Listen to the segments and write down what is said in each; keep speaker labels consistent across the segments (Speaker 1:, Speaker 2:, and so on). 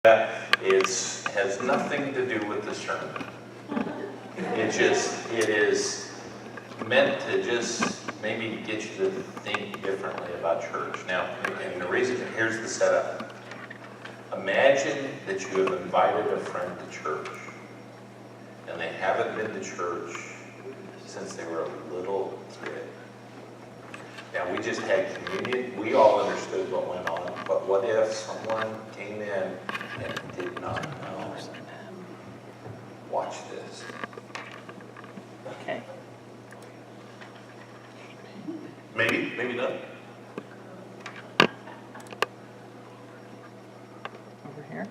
Speaker 1: Has nothing to do with the sermon. It is meant to just maybe get you to think differently about church. Now, and the reason, here's the setup. Imagine that you have invited a friend to church, and they haven't been to church since they were a little kid. Now, we just had communion. We all understood what went on, but what if someone came in and did not know? Watch this.
Speaker 2: Okay.
Speaker 1: Maybe not.
Speaker 2: Over here.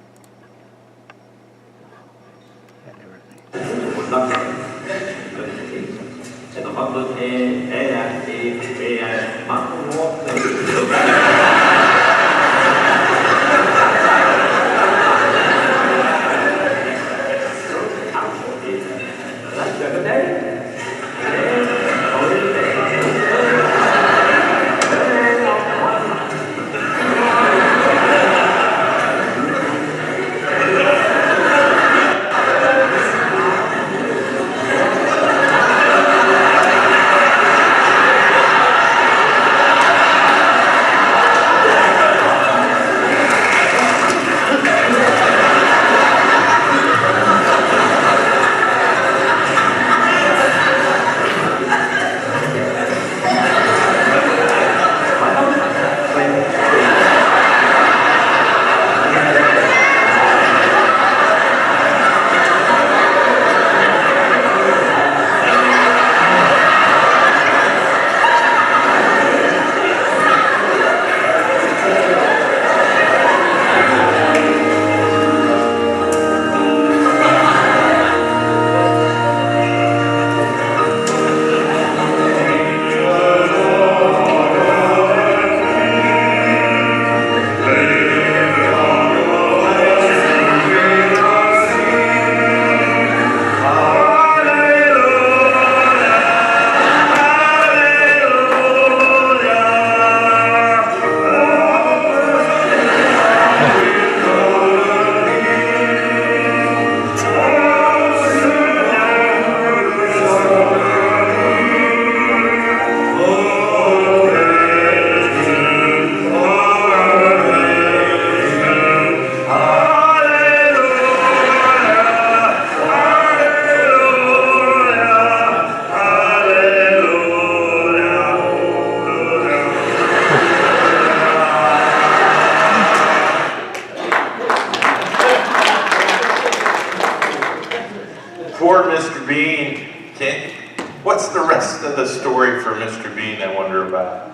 Speaker 1: Poor Mr. Bean. What's the rest of the story for Mr. Bean, I wonder about?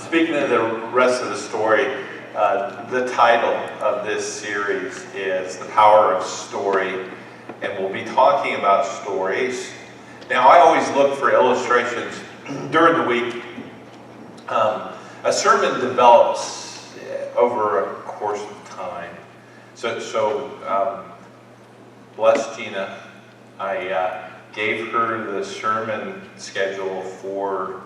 Speaker 1: Speaking of the rest of the story, the title of this series is The Power of Story, and we'll be talking about stories. Now, I always look for illustrations during the week. A sermon develops over a course of time. So bless Gina. I gave her the sermon schedule for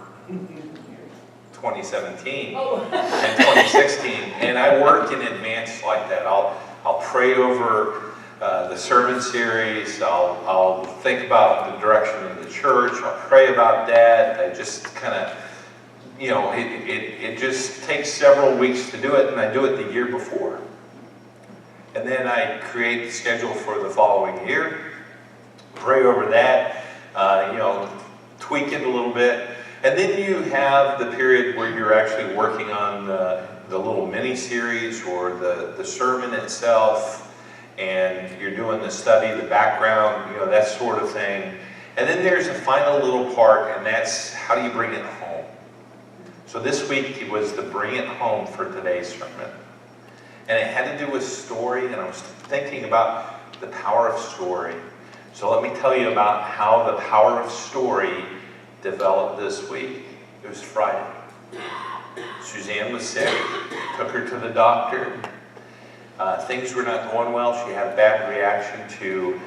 Speaker 1: 2017 and 2016, and I work in advance like that. I'll pray over the sermon series. I'll think about the direction of the church. I'll pray about that. I just kind of, it just takes several weeks to do it, and I do it the year before. And then I create the schedule for the following year, pray over that, tweak it a little bit. And then you have the period where you're actually working on the little mini-series or the sermon itself, and you're doing the study, the background, that sort of thing. And then there's a final little part, and that's how do you bring it home? So this week it was the bring it home for today's sermon. And it had to do with story, and I was thinking about the power of story. So let me tell you about how the power of story developed this week. It was Friday. Suzanne was sick, took her to the doctor. Things were not going well. She had a bad reaction to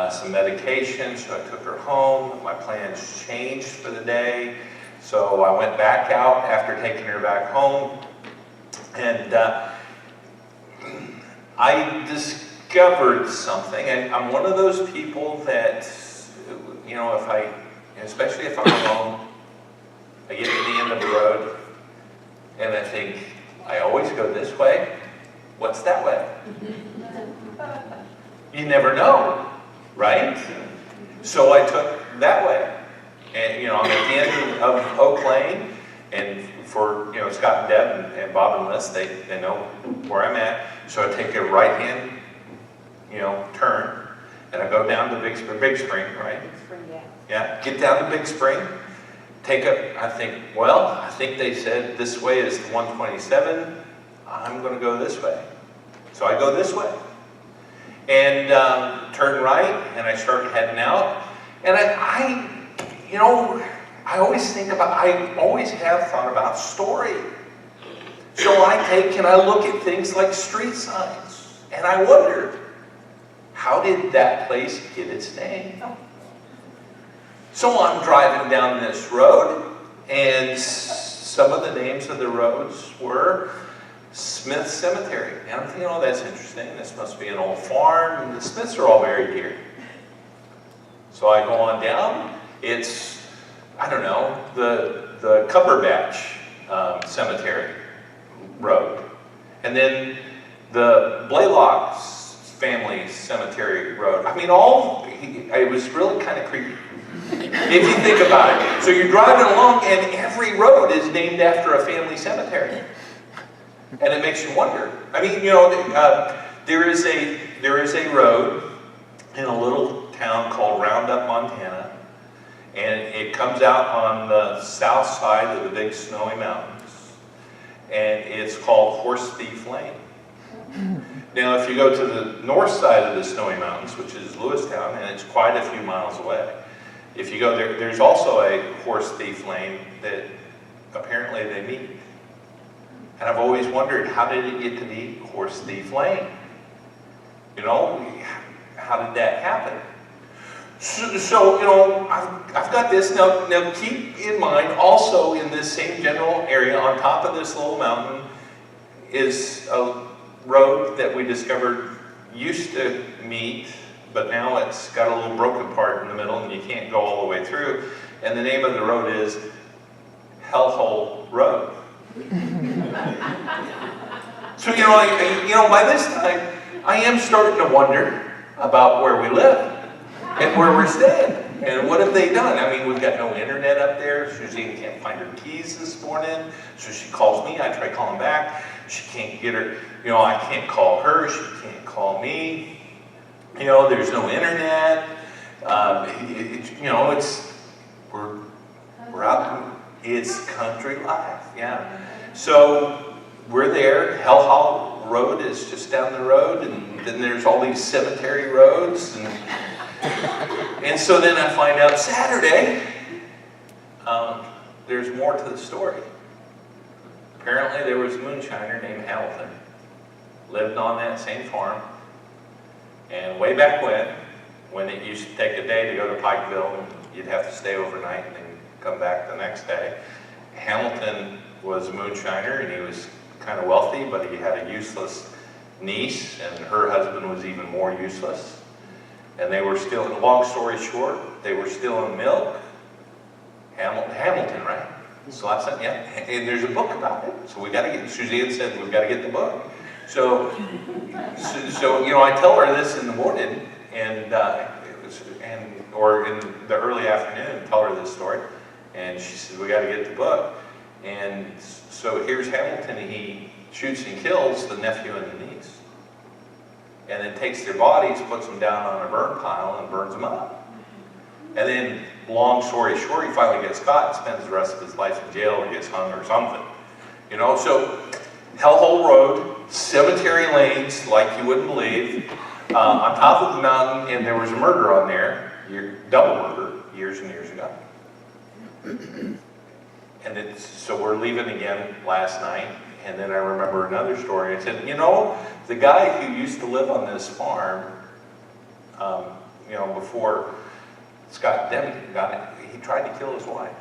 Speaker 1: some medication, so I took her home. My plans changed for the day. So I went back out after taking her back home, and I discovered something. I'm one of those people that, you know, especially if I'm alone, I get to the end of the road and I think, I always go this way. What's that way? You never know, right? So I took that way. And, you know, I'm at the end of Oak Lane, and for, you know, Scott and Deb and Bob and Liz, they know where I'm at. So I take a right-hand, you know, turn, and I go down to Big Spring, right?
Speaker 3: Big Spring, yeah.
Speaker 1: Yeah, get down to Big Spring, I think they said this way is the 127, I'm gonna go this way. So I go this way. And turn right, and I start heading out. And you know, I always have thought about story. So I take and I look at things like street signs, and I wonder, how did that place get its name? So I'm driving down this road, and some of the names of the roads were Smith Cemetery. And I'm thinking, oh, that's interesting. This must be an old farm, and the Smiths are all buried here. So I go on down. It's, I don't know, the Cumberbatch Cemetery Road. And then the Blaylock's family cemetery road. I mean, it was really kind of creepy. If you think about it. So you're driving along and every road is named after a family cemetery. And it makes you wonder. I mean, you know, there is a road in a little town called Roundup, Montana. And it comes out on the south side of the Big Snowy Mountains. And it's called Horse Thief Lane. Now, if you go to the north side of the Snowy Mountains, which is Lewistown, and it's quite a few miles away, if you go there, there's also a Horse Thief Lane that apparently they meet. And I've always wondered, how did it get to be Horse Thief Lane? You know, how did that happen? So you know, I've got this. Now keep in mind, also in this same general area, on top of this little mountain, is a road that we discovered used to meet, but now it's got a little broken part in the middle and you can't go all the way through. And the name of the road is Hellhole Road. So you know, by this time, I am starting to wonder about where we live and where we're staying. And what have they done? I mean, we've got no internet up there. Suzanne can't find her keys this morning, so she calls me. I try calling back. She can't get her, you know, I can't call her. She can't call me. You know, there's no internet. You know, we're out, it's country life, yeah. So we're there. Hellhole Road is just down the road, and then there's all these cemetery roads. And so then I find out Saturday, there's more to the story. Apparently there was a moonshiner named Hamilton, lived on that same farm, and way back when it used to take a day to go to Pikeville, and you'd have to stay overnight and then come back the next day. Hamilton was a moonshiner, and he was kind of wealthy, but he had a useless niece, and her husband was even more useless. And they were still, long story short, they were still in milk. Hamilton, right? So I said, yeah, and there's a book about it. So we got to get, Suzanne said, we've got to get the book. So you know, I tell her this in the morning, or in the early afternoon, tell her this story. And she said, we got to get the book. And so here's Hamilton, and he shoots and kills the nephew and the niece. And then takes their bodies, puts them down on a burn pile, and burns them up. And then, long story short, he finally gets caught and spends the rest of his life in jail or gets hung or something. You know, so Hellhole Road, cemetery lanes like you wouldn't believe, on top of the mountain, and there was a murder on there, double murder, years and years ago. And so we're leaving again last night, and then I remember another story. I said, you know, the guy who used to live on this farm, you know, before Scott Demington got it, he tried to kill his wife.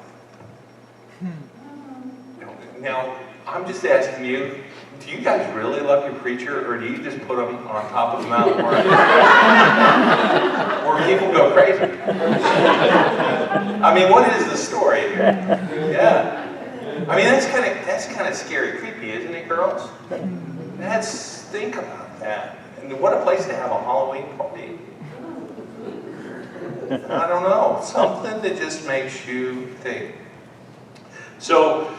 Speaker 1: Now, I'm just asking you, Do you guys really love your preacher, or do you just put them on top of the mountain where people go crazy? I mean, what is the story here? Yeah. I mean, that's kind of scary, creepy, isn't it, girls? Think about that. And what a place to have a Halloween party. I don't know, something that just makes you think. So,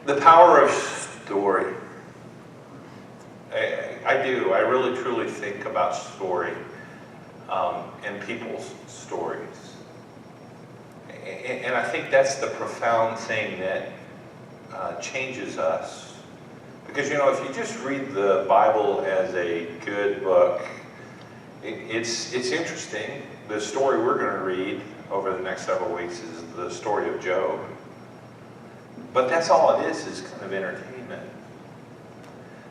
Speaker 1: the power of story. I really truly think about story and people's stories. And I think that's the profound thing that changes us. Because, if you just read the Bible as a good book, it's interesting. The story we're going to read over the next several weeks is the story of Job. But that's all it is kind of entertainment.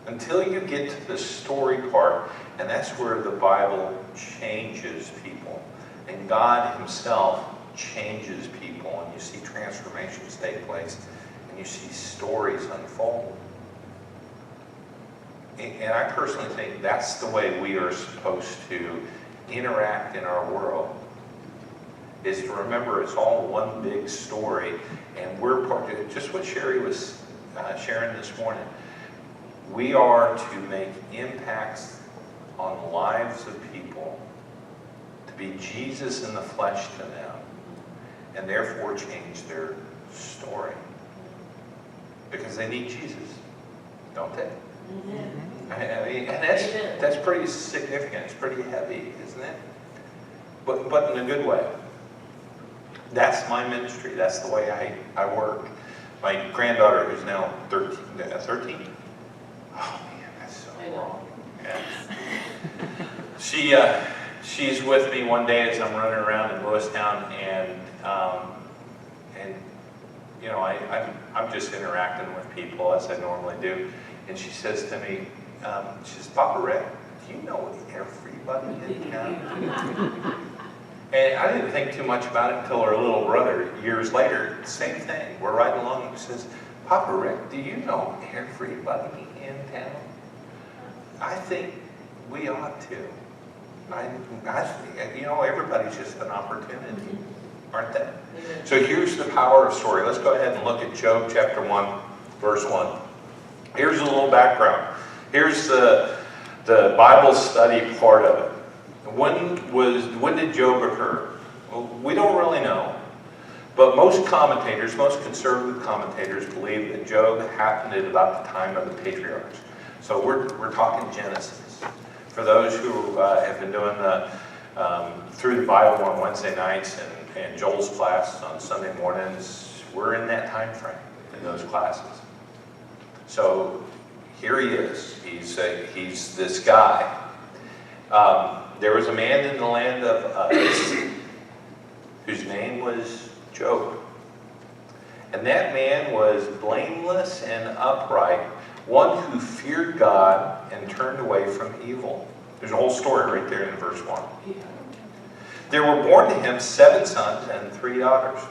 Speaker 1: Until you get to the story part, and that's where the Bible changes people. And God himself changes people, and you see transformations take place, and you see stories unfold. And I personally think that's the way we are supposed to interact in our world, is to remember it's all one big story, and we're part of it. Just what Sherry was sharing this morning. We are to make impacts on the lives of people, to be Jesus in the flesh to them, and therefore change their story. Because they need Jesus, don't they? Mm-hmm. I mean, and that's pretty significant. It's pretty heavy, isn't it? But in a good way. That's my ministry. That's the way I work. My granddaughter, who's now 13. Oh man, that's so wrong. Yeah. She's with me one day as I'm running around in Lewistown, and I'm just interacting with people as I normally do. And she says to me, she says, "Papa Rick, do you know everybody in town?" And I didn't think too much about it until her little brother, years later, same thing. We're riding along, and he says, "Papa Rick, do you know everybody in town?" I think we ought to. I think, everybody's just an opportunity, aren't they? So here's the power of story. Let's go ahead and look at Job chapter 1, verse 1. Here's a little background. Here's the Bible study part of it. When did Job occur? Well, we don't really know. But most conservative commentators believe that Job happened at about the time of the patriarchs. So we're talking Genesis. For those who have been doing through the Bible on Wednesday nights and Joel's class on Sunday mornings, we're in that time frame in those classes. So here he is. He's this guy. There was a man in the land of Uz whose name was Job. And that man was blameless and upright, one who feared God and turned away from evil. There's a whole story right there in verse 1. There were born to him 7 sons and 3 daughters.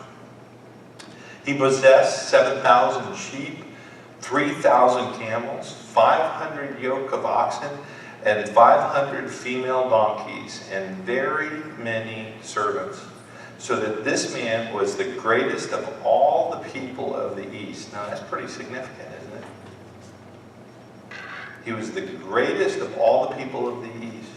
Speaker 1: He possessed 7,000 sheep, 3,000 camels, 500 yoke of oxen, and 500 female donkeys, and very many servants. So that this man was the greatest of all the people of the East. Now that's pretty significant, isn't it? He was the greatest of all the people of the East.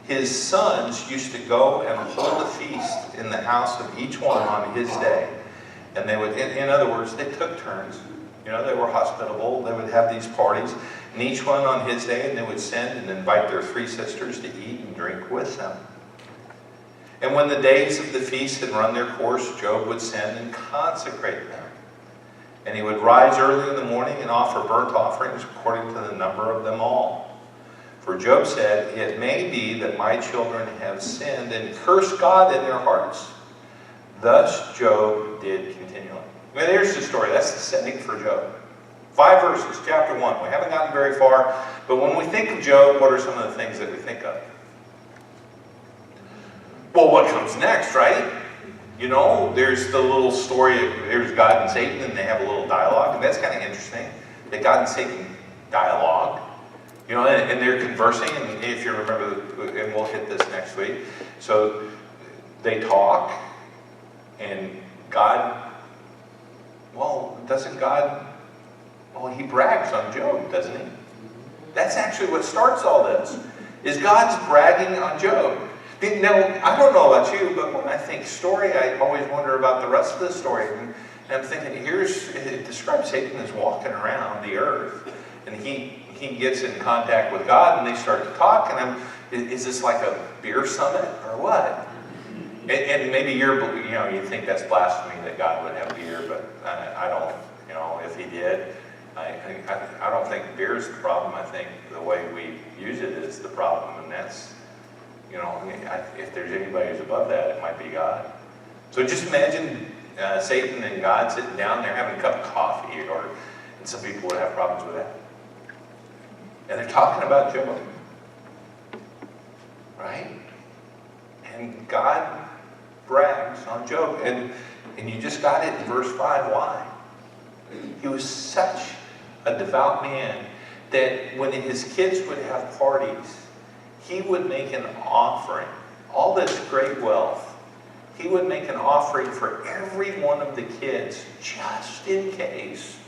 Speaker 1: His sons used to go and hold a feast in the house of each one on his day. And they would, in other words, they took turns. They were hospitable. They would have these parties, and each one on his day, and they would send and invite their 3 sisters to eat and drink with them. And when the days of the feast had run their course, Job would send and consecrate them. And he would rise early in the morning and offer burnt offerings according to the number of them all. For Job said, "It may be that my children have sinned and cursed God in their hearts." Thus Job did continually. Well, there's the story. That's the setting for Job. 5 verses, chapter 1. We haven't gotten very far, but when we think of Job, what are some of the things that we think of? Well, what comes next, right? There's the little story of there's God and Satan, and they have a little dialogue, and that's kind of interesting. That God and Satan dialogue. You know, and they're conversing, and if you remember, and we'll hit this next week. So they talk, and God, well, he brags on Job, doesn't he? That's actually what starts all this, is God's bragging on Job. Now, I don't know about you, but when I think story, I always wonder about the rest of the story. And I'm thinking, it describes Satan as walking around the earth, and he gets in contact with God, and they start to talk, and is this like a beer summit, or what? And maybe you think that's blasphemy that God would have beer, but I don't, if he did, I don't think beer is the problem. I think the way we use it is the problem, and that's, if there's anybody who's above that, it might be God. So just imagine Satan and God sitting down there having a cup of coffee, and some people would have problems with that. And they're talking about Job, right? And God brags on Job, and you just got it in verse 5. Why? He was such a devout man that when his kids would have parties, he would make an offering. All this great wealth, he would make an offering for every one of the kids, just in case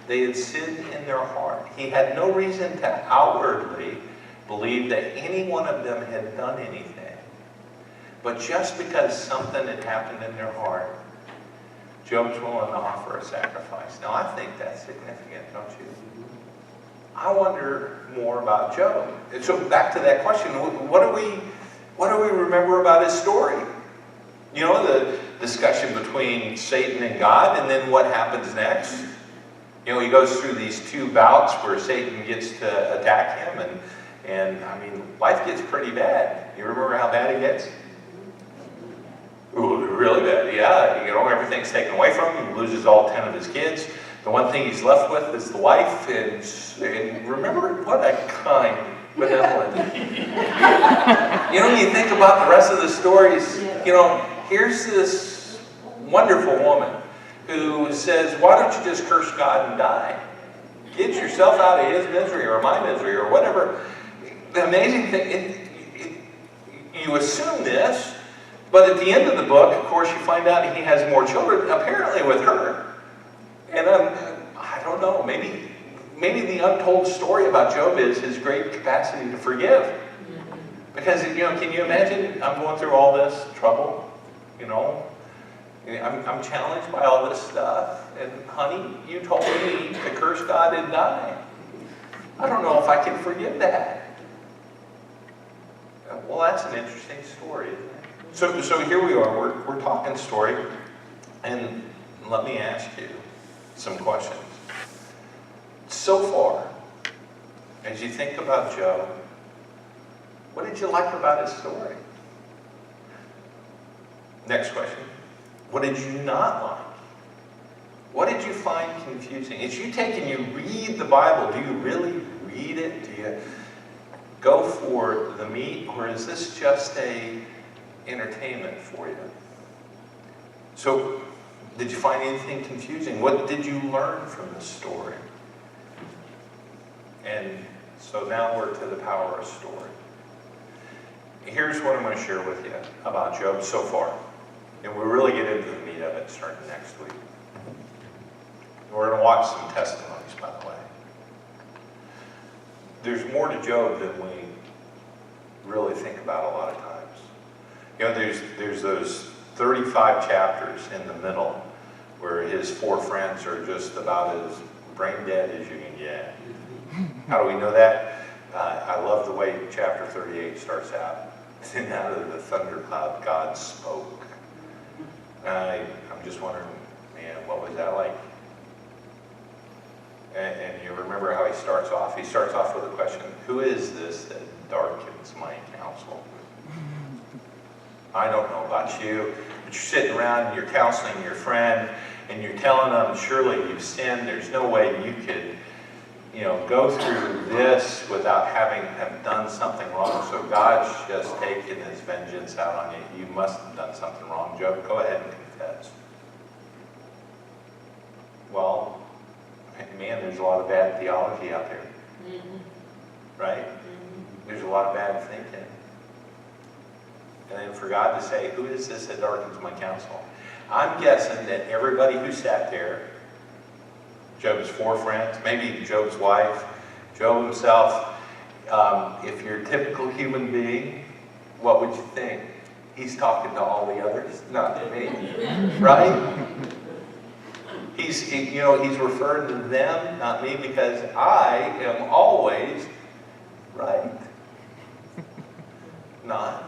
Speaker 1: they had sinned in their heart. He had no reason to outwardly believe that any one of them had done anything. But just because something had happened in their heart, Job's willing to offer a sacrifice. Now, I think that's significant, don't you? I wonder more about Job. And so back to that question, what do we remember about his story? The discussion between Satan and God, and then what happens next? He goes through these two bouts where Satan gets to attack him, and I mean, life gets pretty bad. You remember how bad it gets? Ooh, really bad, yeah. Everything's taken away from him. He loses all 10 of his kids. The one thing he's left with is the wife, and remember, what a kind, benevolent. When you think about the rest of the stories, here's this wonderful woman who says, why don't you just curse God and die? Get yourself out of his misery or my misery or whatever. The amazing thing, you assume this, but at the end of the book, of course, you find out he has more children, apparently with her. And I don't know, maybe the untold story about Job is his great capacity to forgive. Because, can you imagine, I'm going through all this trouble, I'm challenged by all this stuff, and honey, you told me to curse God and die. I don't know if I can forgive that. Well, that's an interesting story, isn't it? So here we are, we're talking story, and let me ask you some questions. So far, as you think about Job, what did you like about his story? Next question. What did you not like? What did you find confusing? As you take and you read the Bible, do you really read it? Do you go for the meat, or is this just a entertainment for you? So, did you find anything confusing? What did you learn from the story? And so now we're to the power of story. Here's what I'm going to share with you about Job so far. And we'll really get into the meat of it starting next week. We're going to watch some testimonies, by the way. There's more to Job than we really think about a lot of times. There's those 35 chapters in the middle where his 4 friends are just about as brain dead as you can get. How do we know that? I love the way chapter 38 starts out. And out of the thundercloud, God spoke. I'm just wondering, man, what was that like? And you remember how he starts off? He starts off with a question, who is this that darkens my counsel? I don't know about you, but you're sitting around and you're counseling your friend, and you're telling them, surely you've sinned. There's no way you could, go through this without having have done something wrong. So God's just taking his vengeance out on you. You must have done something wrong. Job, go ahead and confess. Well, man, there's a lot of bad theology out there. Right? There's a lot of bad thinking. And then for God to say, who is this that darkens my counsel? I'm guessing that everybody who sat there, Job's 4 friends, maybe Job's wife, Job himself, if you're a typical human being, what would you think? He's talking to all the others, not to me, right? He's referring to them, not me, because I am always right. Not.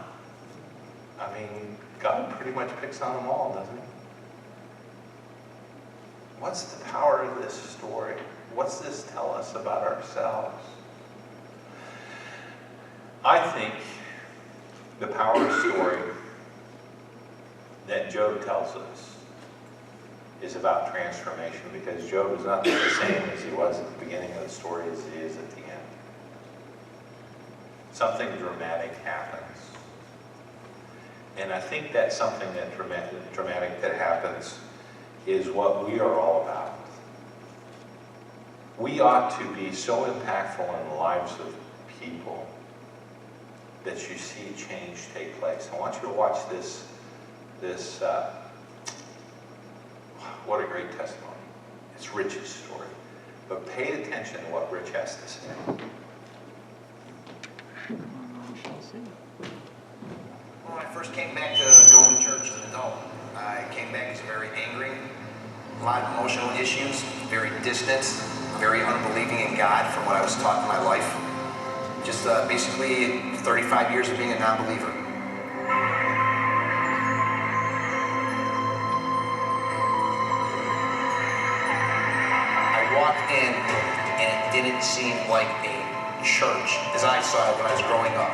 Speaker 1: I mean, God pretty much picks on them all, doesn't he? What's the power of this story? What's this tell us about ourselves? I think the power story that Job tells us is about transformation, because Job is not the same as he was at the beginning of the story as he is at the end. Something dramatic happens. And I think that something that dramatic that happens is what we are all about. We ought to be so impactful in the lives of people that you see change take place. I want you to watch this what a great testimony. It's Rich's story. But pay attention to what Rich has to say.
Speaker 3: When I first came back to going to church as an adult, I came back as very angry, a lot of emotional issues, very distant, very unbelieving in God from what I was taught in my life. Just basically 35 years of being a non-believer. I walked in and it didn't seem like a church as I saw it when I was growing up.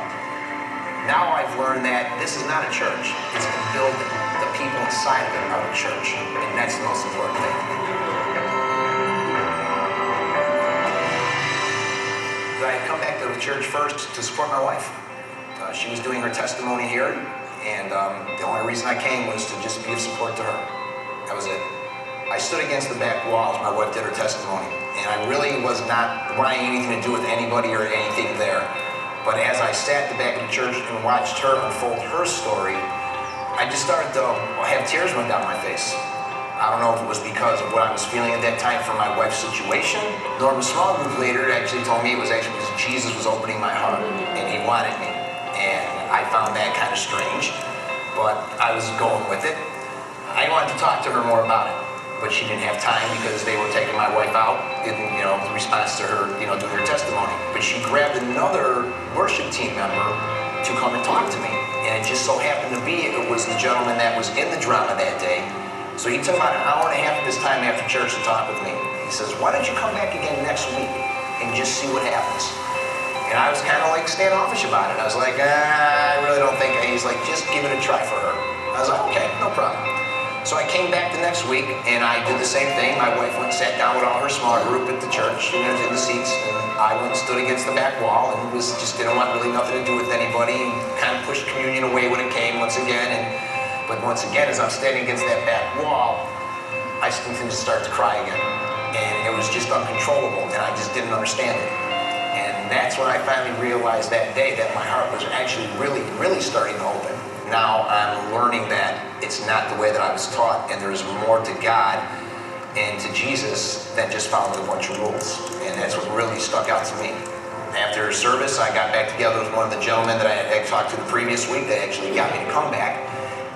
Speaker 3: Now I've learned that this is not a church, it's a building. The people inside of it are a church, and that's the most important thing. I had come back to the church first to support my wife. She was doing her testimony here, and the only reason I came was to just be of support to her. That was it. I stood against the back wall as my wife did her testimony, and I really was not wanting anything to do with anybody or anything there. But as I sat at the back of the church and watched her unfold her story, I just started to have tears run down my face. I don't know if it was because of what I was feeling at that time for my wife's situation. The small group leader actually told me it was actually because Jesus was opening my heart and he wanted me. And I found that kind of strange, but I was going with it. I wanted to talk to her more about it, but she didn't have time because they were taking my wife out in response to her, doing her testimony. But she grabbed another worship team member to come and talk to me. And it just so happened to be it was the gentleman that was in the drama that day. So he took about an hour and a half of his time after church to talk with me. He says, why don't you come back again next week and just see what happens? And I was kind of like standoffish about it. I was like, I really don't think. And he's like, just give it a try for her. I was like, okay, no problem. So I came back the next week and I did the same thing. My wife went and sat down with all her small group at the church and in the seats. And I went and stood against the back wall and didn't want really nothing to do with anybody and kind of pushed communion away when it came once again. But once again, as I'm standing against that back wall, I continued to start to cry again. And it was just uncontrollable, and I just didn't understand it. And that's when I finally realized that day that my heart was actually really, really starting to open. Now I'm learning that it's not the way that I was taught, and there's more to God and to Jesus than just following a bunch of rules. And that's what really stuck out to me. After service, I got back together with one of the gentlemen that I had talked to the previous week that actually got me to come back.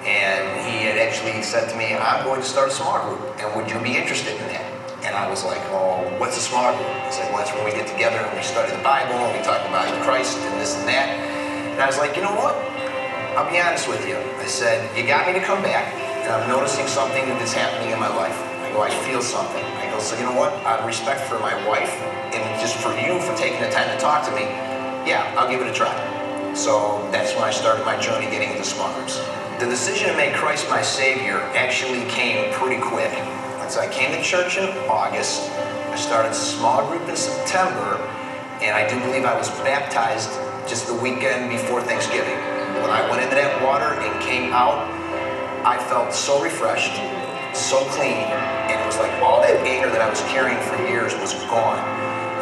Speaker 3: And he had actually said to me, I'm going to start a small group, and would you be interested in that? And I was like, oh, what's a small group? He's like, well, that's where we get together and we study the Bible and we talk about Christ and this and that. And I was like, you know what? I'll be honest with you. I said, you got me to come back, and I'm noticing something that's happening in my life. I go, I feel something. I go, so you know what? Out of respect for my wife and just for you for taking the time to talk to me, yeah, I'll give it a try. So that's when I started my journey getting into small groups. The decision to make Christ my Savior actually came pretty quick. Once I came to church in August, I started a small group in September, and I do believe I was baptized just the weekend before Thanksgiving. When I went into that water and came out, I felt so refreshed, so clean, and it was like all that anger that I was carrying for years was gone.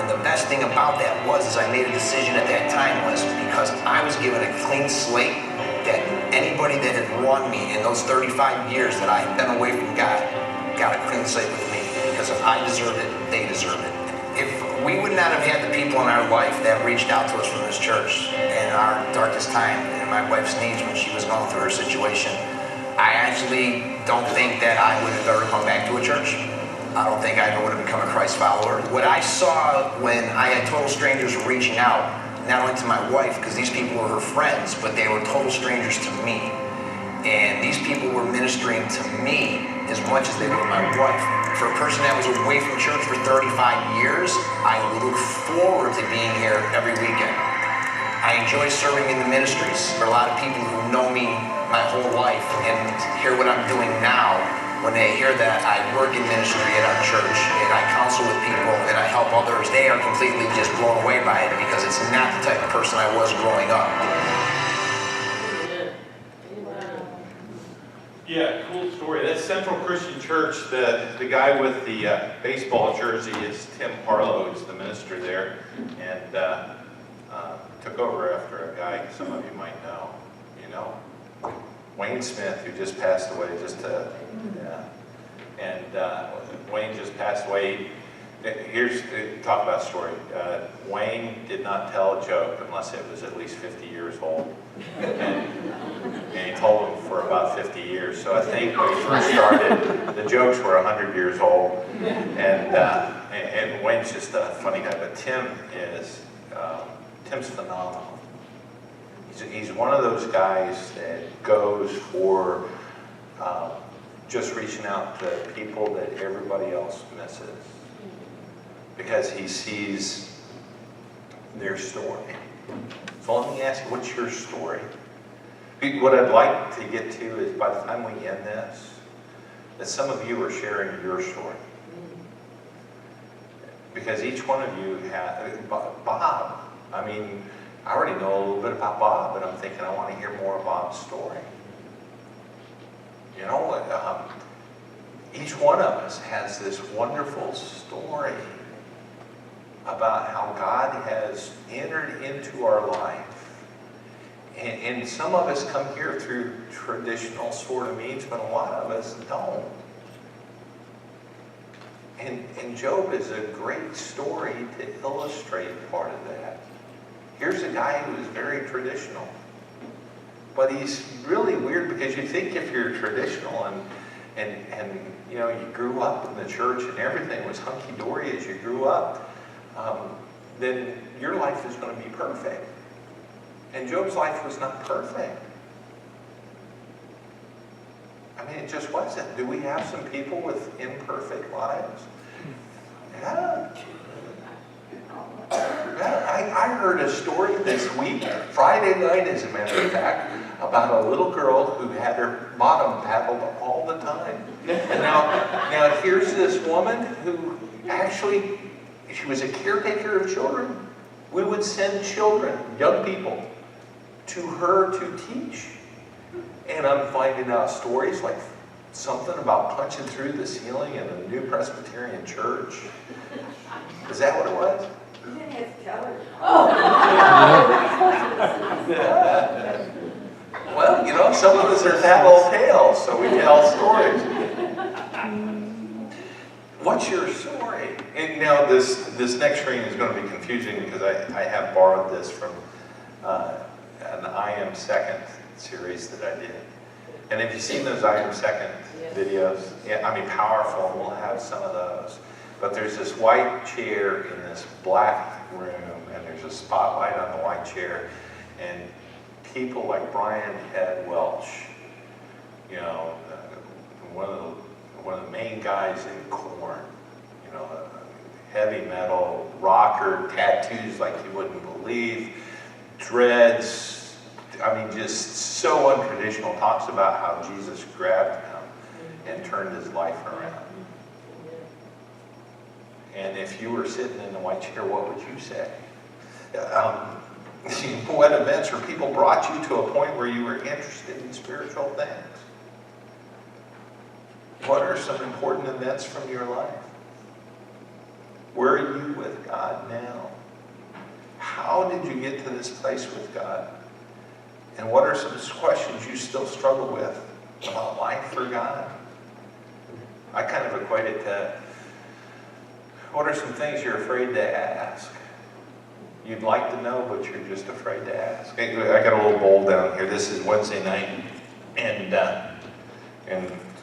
Speaker 3: And the best thing about that was is I made a decision at that time was because I was given a clean slate that anybody that had wronged me in those 35 years that I had been away from God got a clean slate with me. Because if I deserved it, they deserve it. If we would not have had the people in our life that reached out to us from this church in our darkest time, and my wife's needs when she was going through her situation, I actually don't think that I would have ever come back to a church. I don't think I ever would have become a Christ follower. What I saw when I had total strangers reaching out, not only to my wife, because these people were her friends, but they were total strangers to me. And these people were ministering to me as much as they were my wife. For a person that was away from church for 35 years, I look forward to being here every weekend. I enjoy serving in the ministries. For a lot of people who know me my whole life and hear what I'm doing now, when they hear that I work in ministry at our church and I counsel with people and I help others, they are completely just blown away by it because it's not the type of person I was growing up.
Speaker 1: Yeah, cool story. That's Central Christian Church. The guy with the baseball jersey is Tim Harlow. He's the minister there, and took over after a guy some of you might know. You know, Wayne Smith, who just passed away. Wayne just passed away. Here's talk about a story. Wayne did not tell a joke unless it was at least 50 years old. And he told them for about 50 years. So I think when he first started, the jokes were 100 years old. And Wayne's just a funny guy. But Tim's phenomenal. He's one of those guys that goes for just reaching out to people that everybody else misses. Because he sees their story. So let me ask you, what's your story? What I'd like to get to is by the time we end this, that some of you are sharing your story. Because each one of you Bob, I mean, I already know a little bit about Bob, but I'm thinking I want to hear more of Bob's story. You know, each one of us has this wonderful story about how God has entered into our life. And some of us come here through traditional sort of means, but a lot of us don't. And Job is a great story to illustrate part of that. Here's a guy who is very traditional. But he's really weird because you think if you're traditional and you know, you grew up in the church and everything was hunky-dory as you grew up, then your life is going to be perfect. And Job's life was not perfect. I mean, it just wasn't. Do we have some people with imperfect lives? Yeah. I heard a story this week, Friday night as a matter of fact, about a little girl who had her bottom paddled all the time. And now here's this woman who actually, she was a caretaker of children. We would send children, young people, to her to teach. And I'm finding out stories like something about punching through the ceiling in a New Presbyterian church. Is that what it was?
Speaker 4: You didn't have to tell her.
Speaker 1: Yeah. Well, you know, some of us are tattletales, so we tell stories. What's your story? And now this next screen is going to be confusing because I have borrowed this from an I Am Second series that I did. And have you seen those I Am Second videos? Yeah, I mean, powerful, and we'll have some of those. But there's this white chair in this black room, and there's a spotlight on the white chair, and people like Brian Head Welch, you know, one of the main guys in Korn, you know, heavy metal, rocker, tattoos like you wouldn't believe, dreads, I mean, just so untraditional, talks about how Jesus grabbed him and turned his life around. And if you were sitting in the white chair, what would you say? What events or people brought you to a point where you were interested in spiritual things? What are some important events from your life? Where are you with God now? How did you get to this place with God? And what are some questions you still struggle with about life for God? I kind of equate it to, what are some things you're afraid to ask? You'd like to know, but you're just afraid to ask. I got a little bowl down here. This is Wednesday night, and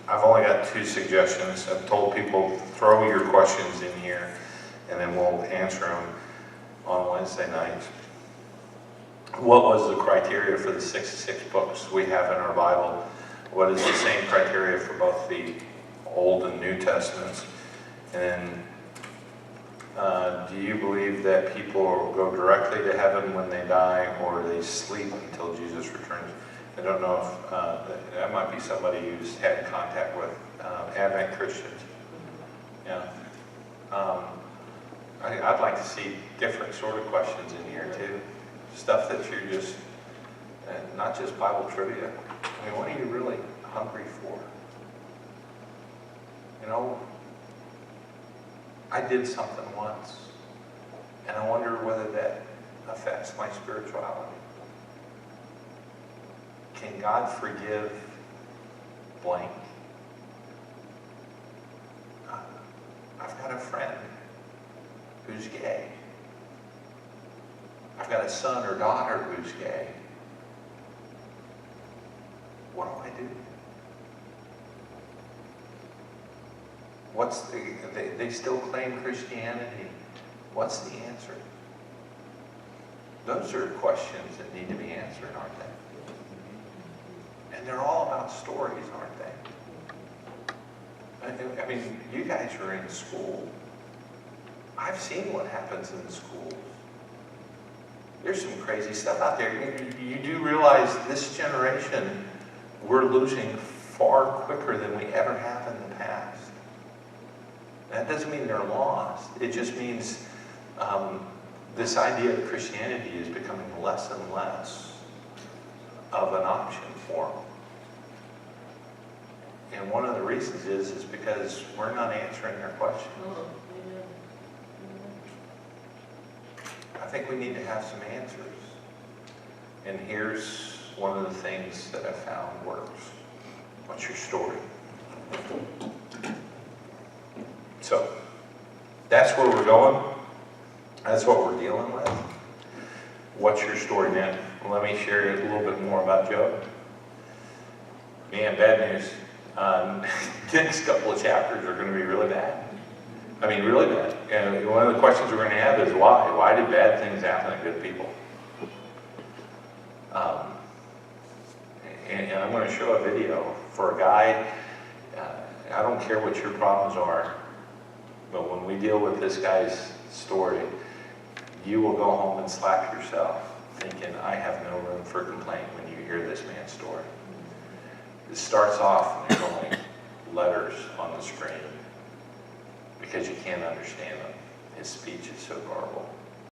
Speaker 1: I've only got 2 suggestions. I've told people, throw your questions in here, and then we'll answer them on Wednesday nights. What was the criteria for the 66 books we have in our Bible? What is the same criteria for both the Old and New Testaments? And do you believe that people go directly to heaven when they die, or they sleep until Jesus returns? I don't know if that might be somebody who's had contact with Advent Christians. Yeah. I'd like to see different sort of questions in here too. Stuff that you're just, not just Bible trivia. I mean, what are you really hungry for? You know, I did something once, and I wonder whether that affects my spirituality. Can God forgive blank? I've got a friend who's gay. I've got a son or daughter who's gay. What do I do? They still claim Christianity. What's the answer? Those are questions that need to be answered, aren't they? And they're all about stories, aren't they? I mean, you guys are in school. I've seen what happens in schools. There's some crazy stuff out there. You do realize this generation, we're losing far quicker than we ever have in the past. That doesn't mean they're lost. It just means this idea of Christianity is becoming less and less of an option for them. And one of the reasons is because we're not answering their questions. I think we need to have some answers. And here's one of the things that I found works. What's your story? So, that's where we're going. That's what we're dealing with. What's your story, man? Well, let me share a little bit more about Job. Man, bad news. Next couple of chapters are going to be really bad. I mean, really bad. And one of the questions we're going to have is why? Why did bad things happen to good people? And I'm going to show a video for a guy. I don't care what your problems are, but when we deal with this guy's story, you will go home and slap yourself thinking, I have no room for complaint when you hear this man's story. It starts off and there's only letters on the screen because you can't understand them. His speech is so garbled.